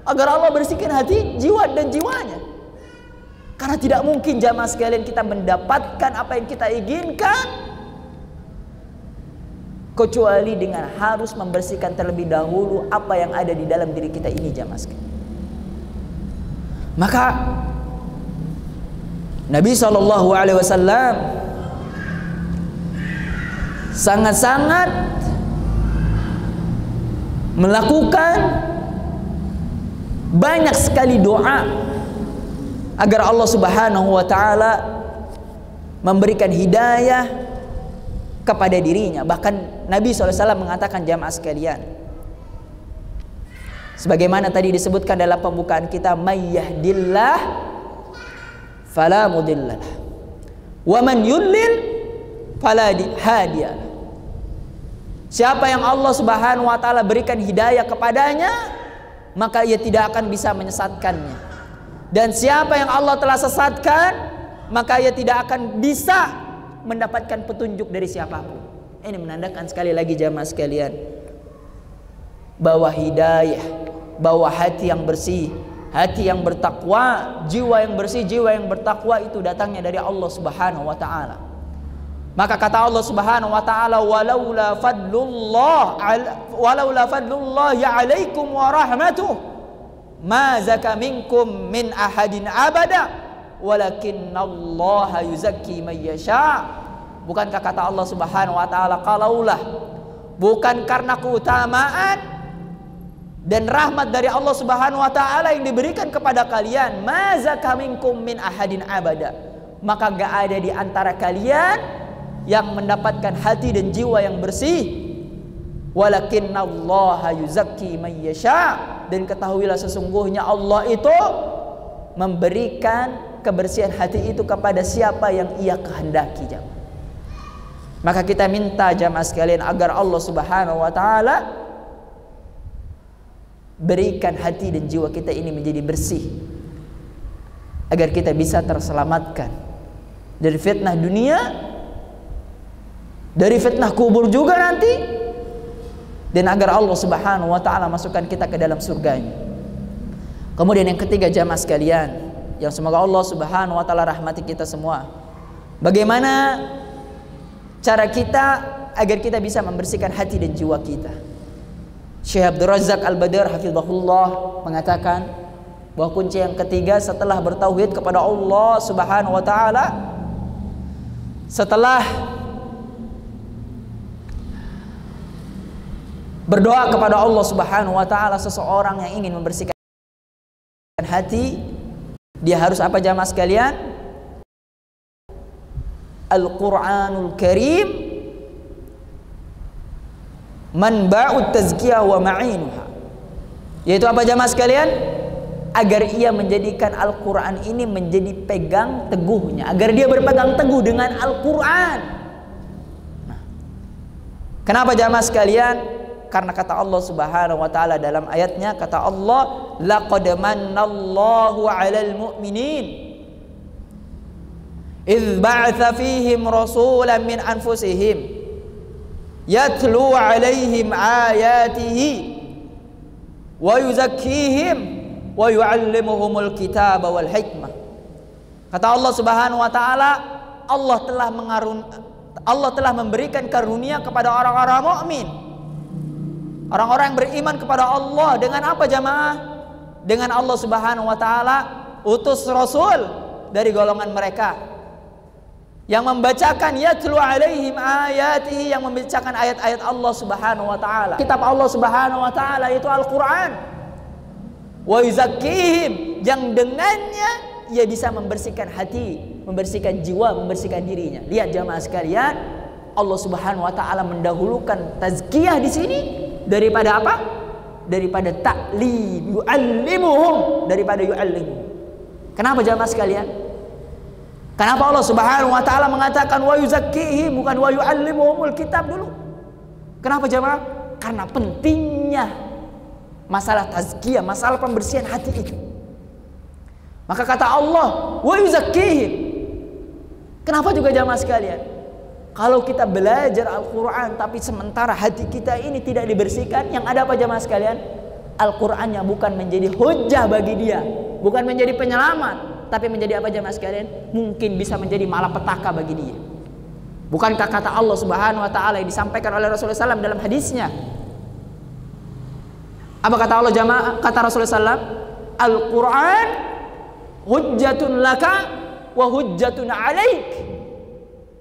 agar Allah bersihkan hati, jiwa dan jiwanya. Karena tidak mungkin jamaah sekalian kita mendapatkan apa yang kita inginkan kecuali dengan harus membersihkan terlebih dahulu apa yang ada di dalam diri kita ini jamaah sekalian. Maka Nabi SAW sangat-sangat melakukan banyak sekali doa agar Allah Subhanahu wa taala memberikan hidayah kepada dirinya. Bahkan Nabi SAW mengatakan jamaah sekalian, sebagaimana tadi disebutkan dalam pembukaan kita, may yahdillah fala mudhillalah wa man yudlil fala hadiyalah. Siapa yang Allah Subhanahu wa taala berikan hidayah kepadanya, maka ia tidak akan bisa menyesatkannya. Dan siapa yang Allah telah sesatkan, maka ia tidak akan bisa mendapatkan petunjuk dari siapapun. Ini menandakan sekali lagi jamaah sekalian, bahwa hidayah, bahwa hati yang bersih, hati yang bertakwa, jiwa yang bersih, jiwa yang bertakwa itu datangnya dari Allah Subhanahu wa taala. Maka kata Allah Subhanahu wa taala, walaula fadlullahi 'alaikum wa rahmatuh ma zaka minkum min ahadin abada walakinallaha yuzakki man yasha. Bukankah kata Allah Subhanahu wa taala, kalaulah bukan karena keutamaan dan rahmat dari Allah Subhanahu wa taala yang diberikan kepada kalian, ma zaka minkum min ahadin abada, maka gak ada di antara kalian yang mendapatkan hati dan jiwa yang bersih. Walakinallaha yuzakki man yasha, dan ketahuilah sesungguhnya Allah itu memberikan kebersihan hati itu kepada siapa yang ia kehendaki jamaah. Maka kita minta jamaah sekalian agar Allah Subhanahu wa taala berikan hati dan jiwa kita ini menjadi bersih, agar kita bisa terselamatkan dari fitnah dunia, dari fitnah kubur juga nanti, dan agar Allah Subhanahu wa taala masukkan kita ke dalam surganya. Kemudian yang ketiga jamaah sekalian, yang semoga Allah Subhanahu wa taala rahmati kita semua, bagaimana cara kita agar kita bisa membersihkan hati dan jiwa kita. Syekh Abdul Razak Al-Badr hafizahullah mengatakan bahwa kunci yang ketiga setelah bertauhid kepada Allah Subhanahu wa taala, setelah berdoa kepada Allah Subhanahu wa taala, seseorang yang ingin membersihkan hati, dia harus apa jamaah sekalian? Al-Qur'anul Karim manba'ut tazkiyah wa ma'inuha. Yaitu apa jamaah sekalian? Agar ia menjadikan Al-Qur'an ini menjadi pegang teguhnya, agar dia berpegang teguh dengan Al-Qur'an. Nah, kenapa jamaah sekalian? Karena kata Allah Subhanahu wa taala dalam ayatnya, kata Allah, laqad mannallahu 'alal mu'minin idz ba'atsa fihim rasulan min anfusihim yatlu 'alaihim ayatihi wa yuzakkihim wa yu'allimuhumul kitaba wal hikmah. Kata Allah Subhanahu wa taala, Allah telah memberikan karunia kepada orang-orang mukmin, orang-orang yang beriman kepada Allah. Dengan apa jamaah? Dengan Allah Subhanahu wa taala utus rasul dari golongan mereka yang membacakan yatlu alaihim ayatihi, yang membacakan ayat-ayat Allah Subhanahu wa taala. Kitab Allah Subhanahu wa taala itu Al-Qur'an. Wa yuzakkihim, yang dengannya ia bisa membersihkan hati, membersihkan jiwa, membersihkan dirinya. Lihat jamaah sekalian, Allah Subhanahu wa taala mendahulukan tazkiyah di sini daripada apa? Daripada ta'lim, yu'allimuhum, daripada yu'allimuhum. Kenapa jamaah sekalian? Kenapa Allah Subhanahu wa taala mengatakan wa yuzakkihim, bukan wa yu'allimuhumul kitab dulu? Kenapa jemaah? Karena pentingnya masalah tazkiyah, masalah pembersihan hati itu. Maka kata Allah wa yuzakkihim. Kenapa juga jemaah sekalian? Kalau kita belajar Al-Qur'an tapi sementara hati kita ini tidak dibersihkan, yang ada apa jemaah sekalian? Al-Qur'annya bukan menjadi hujjah bagi dia, bukan menjadi penyelamat, tapi menjadi apa jemaah sekalian? Mungkin bisa menjadi malapetaka bagi dia. Bukankah kata Allah Subhanahu wa taala yang disampaikan oleh Rasulullah SAW dalam hadisnya? Apa kata Allah jemaah? Kata Rasulullah SAW, Al-Qur'an hujjatun laka wa hujjatun alaik.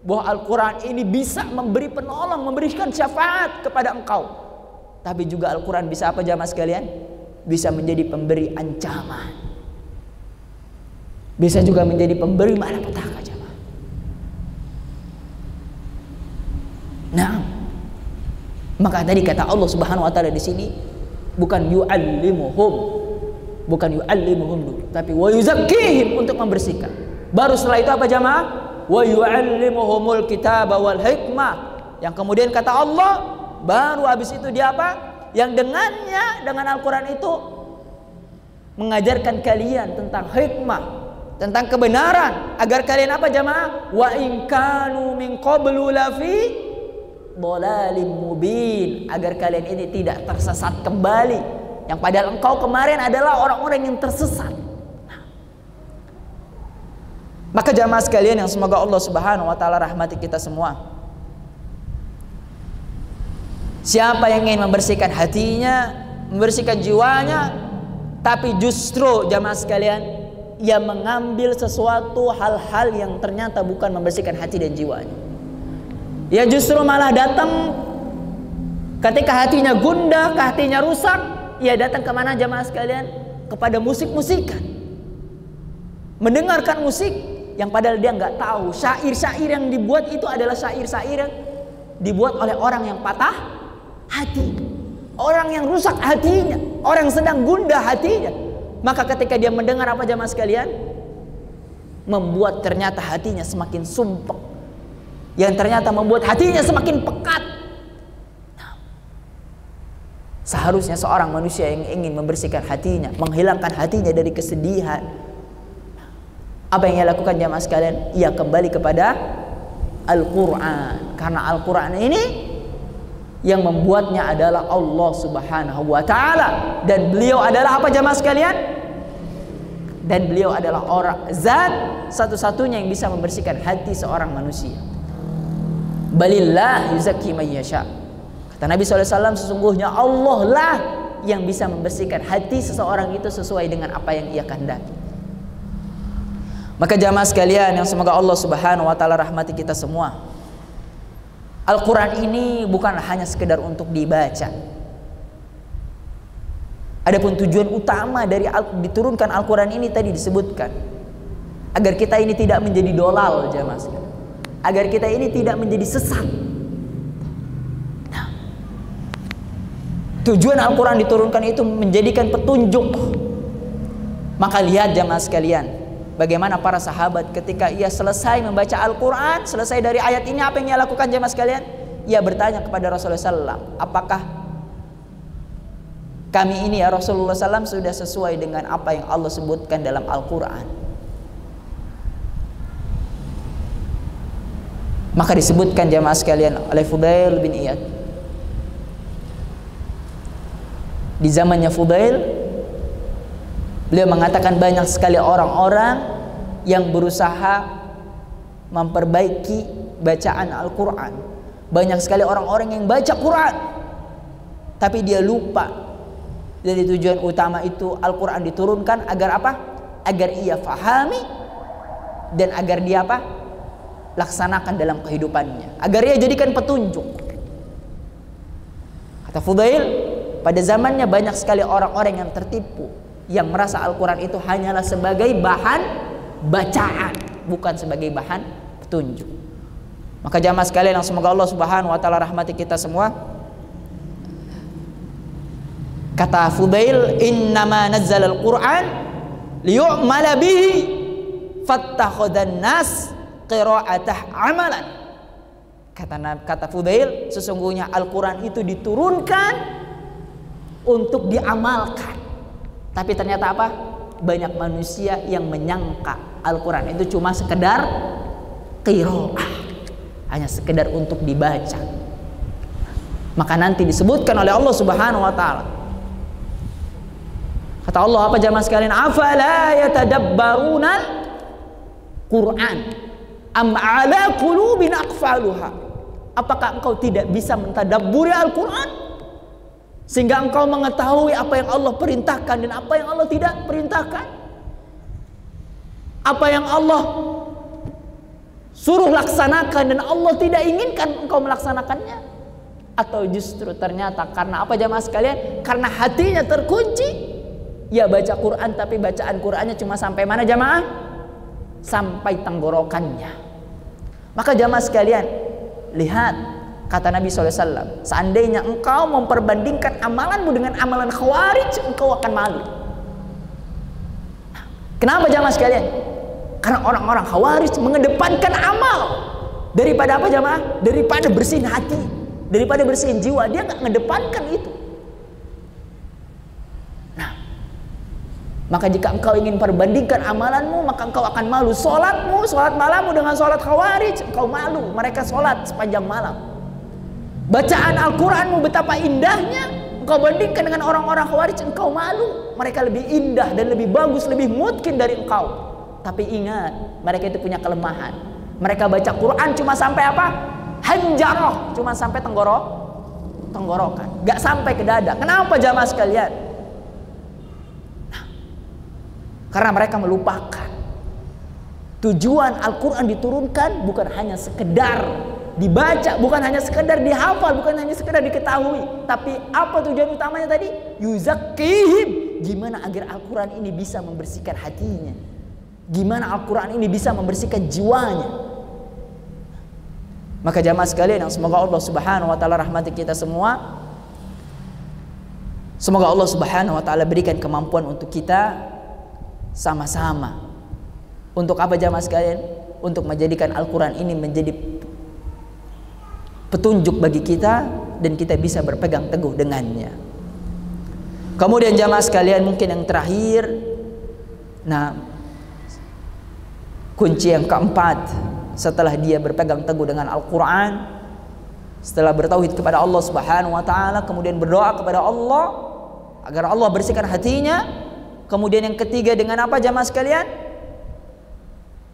Bahwa Al-Qur'an ini bisa memberi penolong, memberikan syafaat kepada engkau. Tapi juga Al-Qur'an bisa apa jemaah sekalian? Bisa menjadi pemberi ancaman. Bisa juga menjadi pemberi malapetaka jemaah. Nah, maka tadi kata Allah Subhanahu wa taala di sini bukan yu'allimuhum, bukan yu'allimuhum dulu, tapi wa yuzakkihim, untuk membersihkan. Baru setelah itu apa jemaah? Wa yu'allimuhumul kitaba wal hikmah. Yang kemudian kata Allah, baru habis itu dia apa? Yang dengannya, dengan Al-Qur'an itu mengajarkan kalian tentang hikmah, tentang kebenaran, agar kalian apa jemaah? Wa in kanu min qablu lafi dhalalim mubin, agar kalian ini tidak tersesat kembali, yang padahal engkau kemarin adalah orang-orang yang tersesat. Maka jemaah sekalian yang semoga Allah Subhanahu wa taala rahmati kita semua, siapa yang ingin membersihkan hatinya, membersihkan jiwanya, tapi justru jemaah sekalian ia mengambil sesuatu hal-hal yang ternyata bukan membersihkan hati dan jiwanya. Ia justru malah datang ketika hatinya gundah, hatinya rusak, ia datang kemana jemaah sekalian? Kepada musik-musikan, mendengarkan musik yang padahal dia nggak tahu syair-syair yang dibuat itu adalah syair-syair yang dibuat oleh orang yang patah hati, orang yang rusak hatinya, orang yang sedang gundah hatinya. Maka ketika dia mendengar apa jemaah sekalian, membuat ternyata hatinya semakin sumpek, yang ternyata membuat hatinya semakin pekat. Nah, seharusnya seorang manusia yang ingin membersihkan hatinya, menghilangkan hatinya dari kesedihan, apa yang ia lakukan jemaah sekalian? Ia kembali kepada Al-Qur'an, karena Al-Qur'an ini yang membuatnya adalah Allah Subhanahu wa taala, dan beliau adalah apa jemaah sekalian? Dan beliau adalah orang zat satu-satunya yang bisa membersihkan hati seorang manusia. Balillah yuzakki man yasha. Kata Nabi SAW, sesungguhnya Allah lah yang bisa membersihkan hati seseorang itu sesuai dengan apa yang ia kehendaki. Maka jamaah sekalian yang semoga Allah Subhanahu wa taala rahmati kita semua, Al-Quran ini bukan hanya sekedar untuk dibaca. Adapun tujuan utama dari diturunkan Al-Quran ini tadi disebutkan, agar kita ini tidak menjadi dolal jamaah sekalian, agar kita ini tidak menjadi sesat. Nah, tujuan Al-Quran diturunkan itu menjadikan petunjuk. Maka lihat jamaah sekalian, bagaimana para sahabat ketika ia selesai membaca Al-Quran, selesai dari ayat ini, apa yang ia lakukan jemaah sekalian? Ia bertanya kepada Rasulullah SAW, apakah kami ini ya Rasulullah SAW sudah sesuai dengan apa yang Allah sebutkan dalam Al-Quran? Maka disebutkan jemaah sekalian oleh Fudail bin Iyad, di zamannya Fudail, beliau mengatakan banyak sekali orang-orang yang berusaha memperbaiki bacaan Al-Quran. Banyak sekali orang-orang yang baca Quran, tapi dia lupa dari tujuan utama itu Al-Quran diturunkan agar apa? agar ia fahami dan agar dia apa? Laksanakan dalam kehidupannya, agar ia jadikan petunjuk. Kata Fudail, pada zamannya banyak sekali orang-orang yang tertipu, yang merasa Al-Quran itu hanyalah sebagai bahan bacaan, bukan sebagai bahan petunjuk. Maka jamaah sekalian yang semoga Allah Subhanahu wa taala rahmati kita semua. Kata Fudail, innama nazzala al-Qur'an liyu'mala bihi fattakhadhan nas qira'atah amalan. Kata Fudail, sesungguhnya Al-Quran itu diturunkan untuk diamalkan. Tapi ternyata apa? Banyak manusia yang menyangka Al-Quran itu cuma sekedar qira'ah, hanya sekedar untuk dibaca. Maka nanti disebutkan oleh Allah Subhanahu wa taala. Kata Allah apa jamaah sekalian? Afala yatadabbaruna Quran am ala qulubin aqfaluha. Apakah engkau tidak bisa mentadabburi Al-Quran sehingga engkau mengetahui apa yang Allah perintahkan dan apa yang Allah tidak perintahkan? Apa yang Allah suruh laksanakan dan Allah tidak inginkan engkau melaksanakannya? Atau justru ternyata karena apa jamaah sekalian? Karena hatinya terkunci. Ya baca Quran tapi bacaan Qurannya cuma sampai mana jamaah? Sampai tenggorokannya. Maka jamaah sekalian, lihat kata Nabi SAW, seandainya engkau memperbandingkan amalanmu dengan amalan Khawarij, engkau akan malu. Kenapa jamaah sekalian? Karena orang-orang Khawarij mengedepankan amal daripada apa jamaah? Daripada bersihin hati, daripada bersihin jiwa. Dia nggak mengedepankan itu. Maka jika engkau ingin perbandingkan amalanmu, maka engkau akan malu. Sholat malammu dengan sholat Khawarij, engkau malu. Mereka sholat sepanjang malam. Bacaan Al-Quranmu betapa indahnya, engkau bandingkan dengan orang-orang Khawarij, engkau malu. Mereka lebih indah dan lebih bagus, lebih mungkin dari engkau. Tapi ingat, mereka itu punya kelemahan. Mereka baca Quran cuma sampai apa? Hanjaroh, cuma sampai tenggorokan, gak sampai ke dada. Kenapa jamaah sekalian? Karena mereka melupakan tujuan Al-Quran diturunkan bukan hanya sekedar dibaca, bukan hanya sekedar dihafal, bukan hanya sekedar diketahui. Tapi apa tujuan utamanya tadi? Yuzakkihim. Gimana agar Al-Quran ini bisa membersihkan hatinya? Gimana Al-Quran ini bisa membersihkan jiwanya? Maka jamaah sekalian yang semoga Allah Subhanahu wa taala rahmati kita semua. Semoga Allah Subhanahu wa taala berikan kemampuan untuk kita sama-sama. Untuk apa jamaah sekalian? Untuk menjadikan Al-Quran ini menjadi petunjuk bagi kita dan kita bisa berpegang teguh dengannya. Kemudian jamaah sekalian, mungkin yang terakhir, nah, kunci yang keempat setelah dia berpegang teguh dengan Al-Quran, setelah bertauhid kepada Allah Subhanahu wa taala, kemudian berdoa kepada Allah agar Allah bersihkan hatinya. Kemudian yang ketiga dengan apa jamaah sekalian?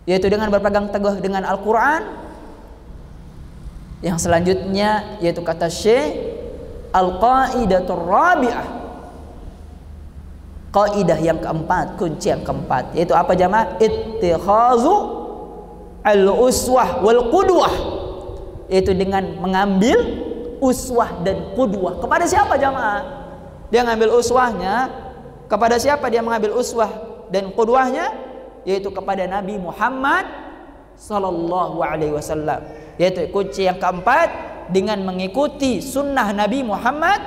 Yaitu dengan berpegang teguh dengan Al-Quran. Yang selanjutnya yaitu kata Syekh, Al-Qaidatur Rabi'ah, kaidah yang keempat, kunci yang keempat, yaitu apa jamaah? Ittikhazu al-uswah wal qudwah, yaitu dengan mengambil uswah dan qudwah. Kepada siapa jamaah? Dia ngambil uswahnya kepada siapa? Dia mengambil uswah dan qudwahnya yaitu kepada Nabi Muhammad sallallahu alaihi wasallam. Yaitu kunci yang keempat, dengan mengikuti sunnah Nabi Muhammad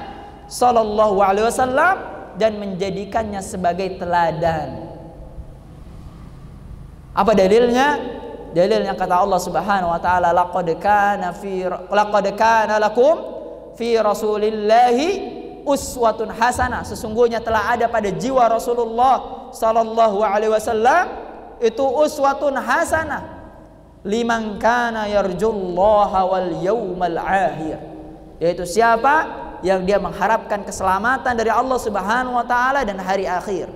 sallallahu alaihi wasallam dan menjadikannya sebagai teladan. Apa dalilnya? Dalilnya kata Allah Subhanahu wa taala, laqad kana lakum fi Rasulillahi uswatun hasanah. Sesungguhnya telah ada pada jiwa Rasulullah sallallahu alaihi wasallam itu uswatun hasanah liman kana yarjullaha wal yawmal akhir, yaitu siapa yang dia mengharapkan keselamatan dari Allah Subhanahu wa taala dan hari akhir.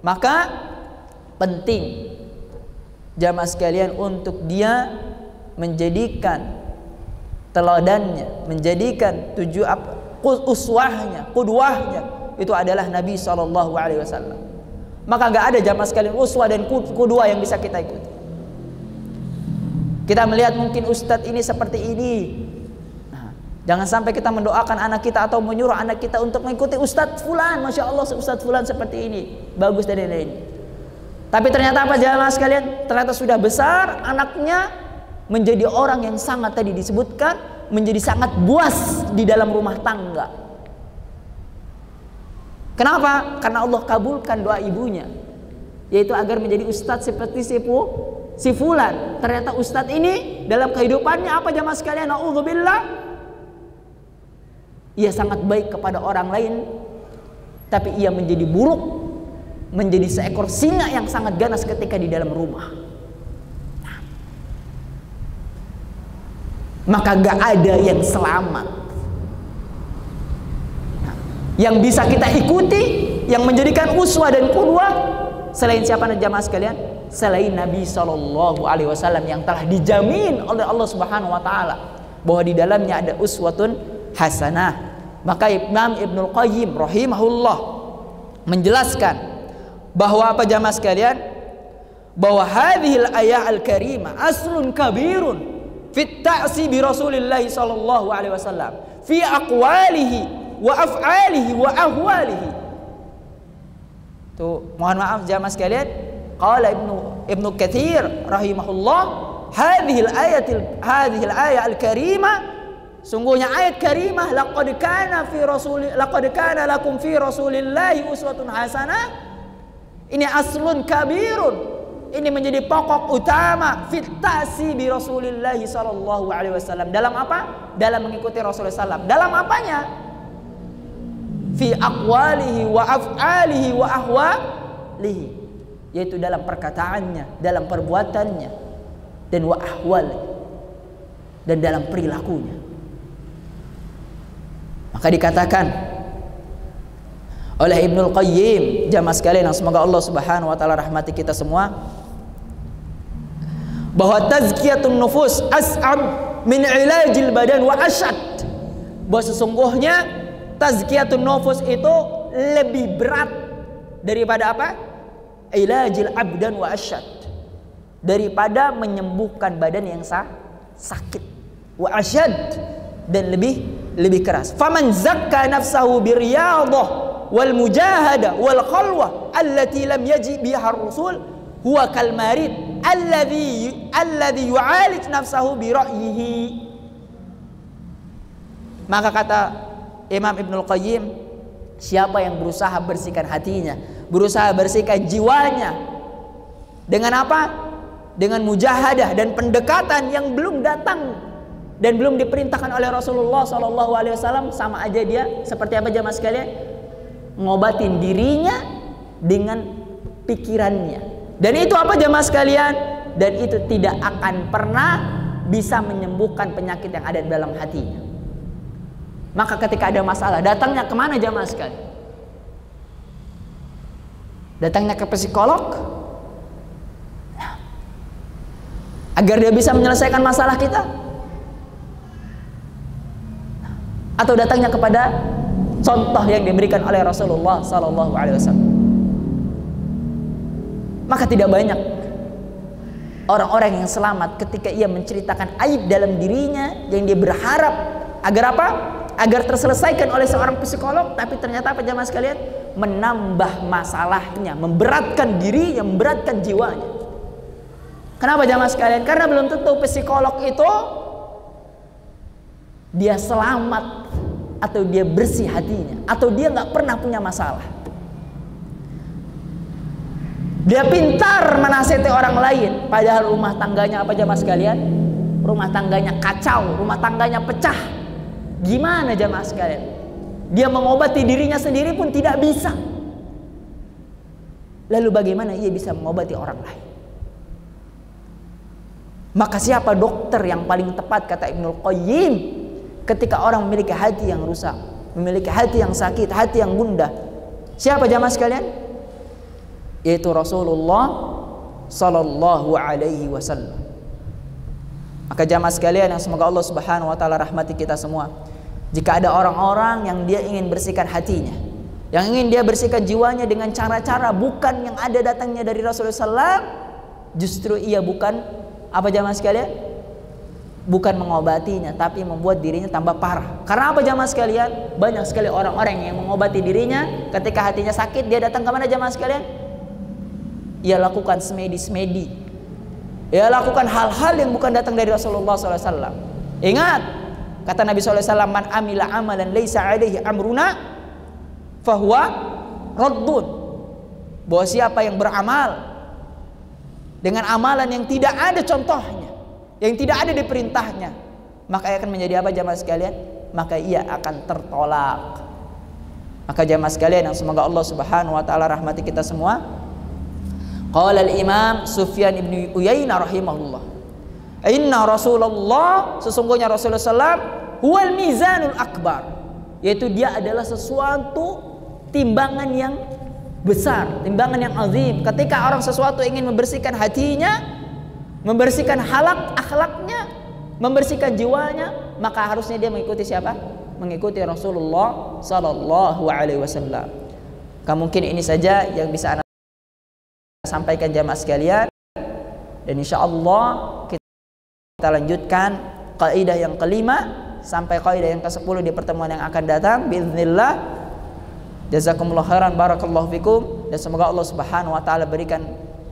Maka penting jamaah sekalian untuk dia menjadikan teladannya, menjadikan uswahnya, qudwahnya itu adalah Nabi SAW. Maka nggak ada jamaah sekalian uswah dan qudwah yang bisa kita ikuti. Kita melihat mungkin ustadz ini seperti ini. Nah, jangan sampai kita mendoakan anak kita atau menyuruh anak kita untuk mengikuti ustadz fulan. Masya Allah ustadz fulan seperti ini, bagus dan lain-lain. Tapi ternyata apa jamaah sekalian? Ternyata sudah besar anaknya menjadi orang yang sangat tadi disebutkan, menjadi sangat buas di dalam rumah tangga. Kenapa? Karena Allah kabulkan doa ibunya, yaitu agar menjadi ustadz seperti si fulan. Ternyata ustadz ini dalam kehidupannya apa jamaah sekalian? Na'udzubillah, ia sangat baik kepada orang lain, tapi ia menjadi buruk, menjadi seekor singa yang sangat ganas ketika di dalam rumah. Maka gak ada yang selamat. Yang bisa kita ikuti, yang menjadikan uswah dan qudwah, selain siapa jamaah sekalian? Selain Nabi SAW yang telah dijamin oleh Allah Subhanahu Wa Taala bahwa di dalamnya ada uswatun hasanah. Maka Imam Ibnul Qayyim rahimahullah menjelaskan bahwa apa jamaah sekalian? Bahwa hadhil ayat al-karimah aslun kabirun fit ta'si bi Rasulillah sallallahu alaihi wasallam fi aqwalihi wa af'alihi wa ahwalihi. Tuh, mohon maaf jamaah sekalian, qala Ibnu Katsir rahimahullah, hadhil ayat al-karimah, sungguhnya ayat karimah, laqad kana lakum fi Rasulillahi uswatun hasanah, ini aslun kabirun, ini menjadi pokok utama fitasi bi Rasulillah sallallahu alaihi wasallam. Dalam apa? Dalam mengikuti Rasulullah sallam. Dalam apanya? Fi aqwalihi wa af'alihi wa ahwalihi, yaitu dalam perkataannya, dalam perbuatannya, dan wa ahwali, dan dalam perilakunya. Maka dikatakan oleh Ibnul Qayyim, jamaah sekalian yang semoga Allah Subhanahu wa taala rahmati kita semua, bahwa tazkiyatun nufus as'ab min ilajil badan wa asyad. Bahwa sesungguhnya tazkiyatun nufus itu lebih berat daripada apa? Ilajil abdan wa asyad, daripada menyembuhkan badan yang sakit. Wa asyad, dan lebih keras. Faman zakka nafsahu biriyadhah wal mujahada wal khalwah allati lam yaji biha ar-rasul huwa kal marid alladhi yu'alij nafsahu bi ra'yihi. Maka kata Imam Ibnul Qayyim, siapa yang berusaha bersihkan hatinya, berusaha bersihkan jiwanya dengan apa? Dengan mujahadah dan pendekatan yang belum datang dan belum diperintahkan oleh Rasulullah SAW, sama aja dia seperti apa jamaah sekalian? Ngobatin dirinya dengan pikirannya. Dan itu apa jamaah sekalian? Dan itu tidak akan pernah bisa menyembuhkan penyakit yang ada di dalam hatinya. Maka ketika ada masalah, datangnya kemana jamaah sekalian? Datangnya ke psikolog agar dia bisa menyelesaikan masalah kita, atau datangnya kepada contoh yang diberikan oleh Rasulullah SAW. Maka tidak banyak orang-orang yang selamat ketika ia menceritakan aib dalam dirinya yang dia berharap agar apa? Agar terselesaikan oleh seorang psikolog, tapi ternyata apa jamaah sekalian? Menambah masalahnya, memberatkan dirinya, memberatkan jiwanya. Kenapa jamaah sekalian? Karena belum tentu psikolog itu dia selamat, atau dia bersih hatinya, atau dia nggak pernah punya masalah. Dia pintar menasihati orang lain, padahal rumah tangganya apa jamaah sekalian? Rumah tangganya kacau, rumah tangganya pecah. Gimana jamaah sekalian? Dia mengobati dirinya sendiri pun tidak bisa. Lalu bagaimana ia bisa mengobati orang lain? Maka siapa dokter yang paling tepat, kata Ibnul Qayyim, ketika orang memiliki hati yang rusak, memiliki hati yang sakit, hati yang gundah? Siapa jamaah sekalian? Yaitu Rasulullah Sallallahu Alaihi Wasallam. Maka jamaah sekalian yang semoga Allah Subhanahu Wa Taala rahmati kita semua, jika ada orang-orang yang dia ingin bersihkan hatinya, yang ingin dia bersihkan jiwanya dengan cara-cara bukan yang ada datangnya dari Rasulullah SAW, justru ia bukan apa jamaah sekalian? Bukan mengobatinya, tapi membuat dirinya tambah parah. Karena apa jamaah sekalian? Banyak sekali orang-orang yang mengobati dirinya ketika hatinya sakit, dia datang ke mana jamaah sekalian? Ia lakukan semedi-semedi. Ia lakukan hal-hal yang bukan datang dari Rasulullah SAW. Ingat, kata Nabi SAW, man amila amalan laisa alaihi amruna fahuwa raddun. Bahwa siapa yang beramal dengan amalan yang tidak ada contohnya, yang tidak ada di perintahnya, maka ia akan menjadi apa jamaah sekalian? Maka ia akan tertolak. Maka jamaah sekalian yang semoga Allah Subhanahu wa taala rahmati kita semua. Qala al-Imam Sufyan ibn Uyainah rahimahullah, inna Rasulullah, sesungguhnya Rasulullah SAW, huwal mizanul akbar, yaitu dia adalah sesuatu timbangan yang besar, timbangan yang azim. Ketika orang sesuatu ingin membersihkan hatinya, membersihkan akhlaknya, membersihkan jiwanya, maka harusnya dia mengikuti siapa? Mengikuti Rasulullah sallallahu alaihi wasallam. Mungkin ini saja yang bisa Anda sampaikan jamaah sekalian, dan insyaallah kita lanjutkan kaidah yang kelima sampai kaidah yang ke-10 di pertemuan yang akan datang biiznillah. Jazakumullah khairan, barakallahu fikum, dan semoga Allah Subhanahu wa taala berikan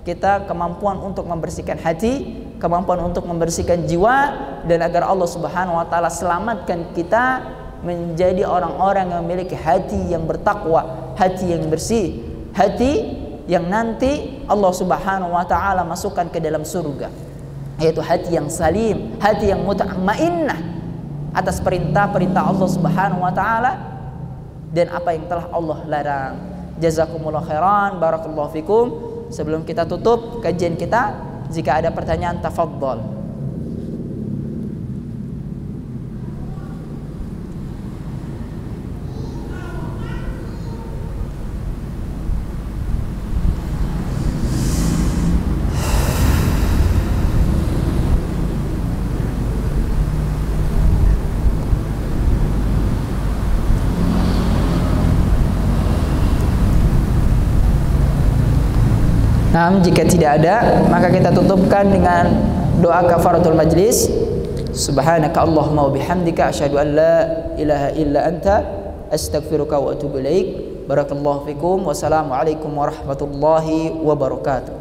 kita kemampuan untuk membersihkan hati, kemampuan untuk membersihkan jiwa, dan agar Allah Subhanahu wa taala selamatkan kita menjadi orang-orang yang memiliki hati yang bertakwa, hati yang bersih, hati yang nanti Allah Subhanahu wa taala masukkan ke dalam surga, yaitu hati yang salim, hati yang mutmainnah atas perintah-perintah Allah Subhanahu wa taala dan apa yang telah Allah larang. Jazakumullah khairan, barakallahu fikum. Sebelum kita tutup kajian kita, jika ada pertanyaan tafadhol. Nah, jika tidak ada, maka kita tutupkan dengan doa kafaratul majlis. Subhanaka Allahumma wa bihamdika asyhadu an la ilaha illa anta astaghfiruka wa atubu ilaik. Barakallahu fikum. Wassalamualaikum warahmatullahi wabarakatuh.